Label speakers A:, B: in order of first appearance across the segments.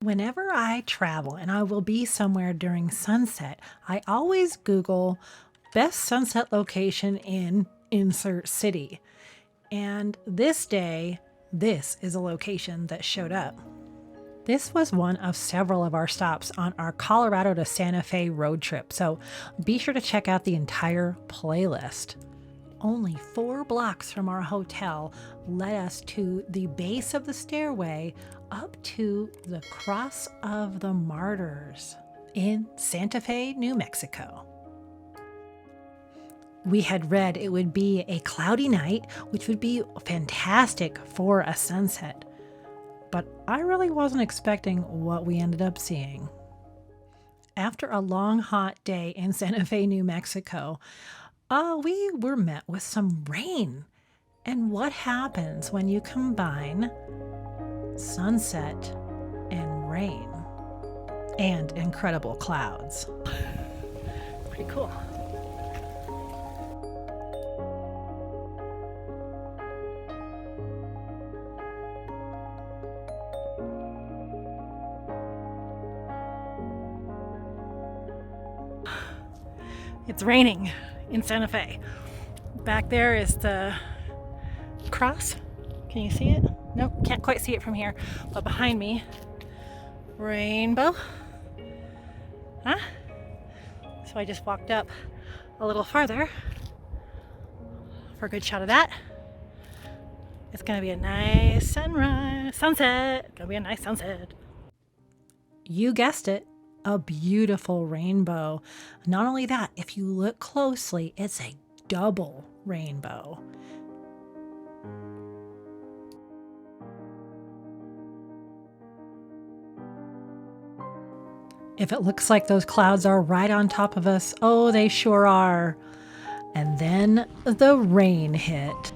A: Whenever I travel and I will be somewhere during sunset, I always Google best sunset location in insert city. And this day, this is a location that showed up. This was one of several of our stops on our Colorado to Santa Fe road trip, so be sure to check out the entire playlist. Only 4 blocks from our hotel led us to the base of the stairway up to the Cross of the Martyrs in Santa Fe, New Mexico. We had read it would be a cloudy night, which would be fantastic for a sunset, but I really wasn't expecting what we ended up seeing. After a long, hot day in Santa Fe, New Mexico, we were met with some rain. And what happens when you combine sunset and rain and incredible clouds? Pretty cool. It's raining in Santa Fe. Back there is the cross. Can you see it? Nope, can't quite see it from here. But behind me, rainbow. Huh? So I just walked up a little farther for a good shot of that. It's gonna be a nice sunset. Gonna be a nice sunset. You guessed it. A beautiful rainbow. Not only that, if you look closely, it's a double rainbow. If it looks like those clouds are right on top of us, oh, they sure are. And then the rain hit.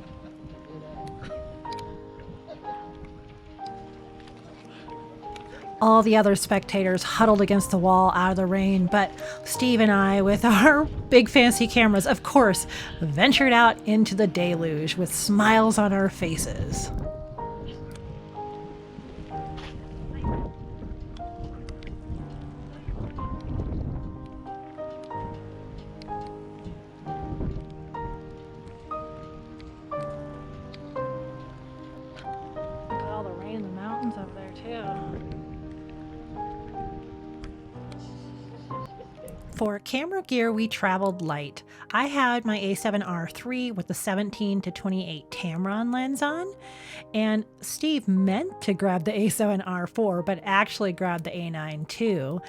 A: All the other spectators huddled against the wall out of the rain, but Steve and I, with our big fancy cameras, of course, ventured out into the deluge with smiles on our faces. Look at all the rain in the mountains over there, too. For camera gear, we traveled light. I had my A7R III with the 17 to 28 Tamron lens on, and Steve meant to grab the A7R IV, but actually grabbed the A9 II,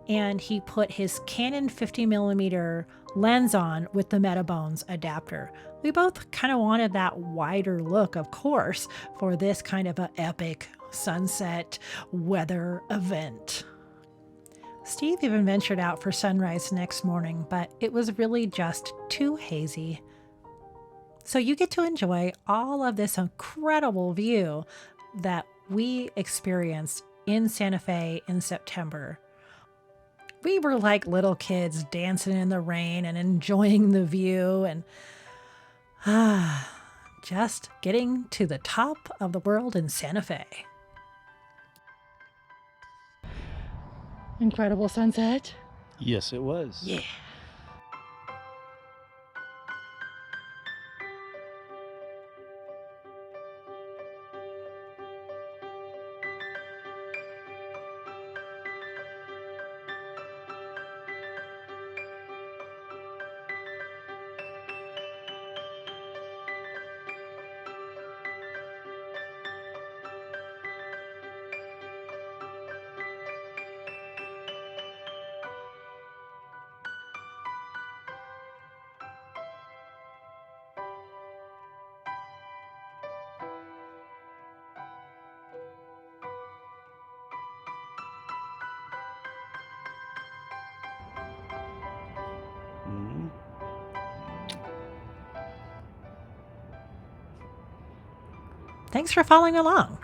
A: and he put his Canon 50mm lens on with the Metabones adapter. We both kind of wanted that wider look, of course, for this kind of an epic sunset weather event. Steve even ventured out for sunrise next morning, but it was really just too hazy. So you get to enjoy all of this incredible view that we experienced in Santa Fe in September. We were like little kids dancing in the rain and enjoying the view and just getting to the top of the world in Santa Fe. Incredible sunset.
B: Yes, it was.
A: Yeah.
B: Mhm.
A: Thanks for following along.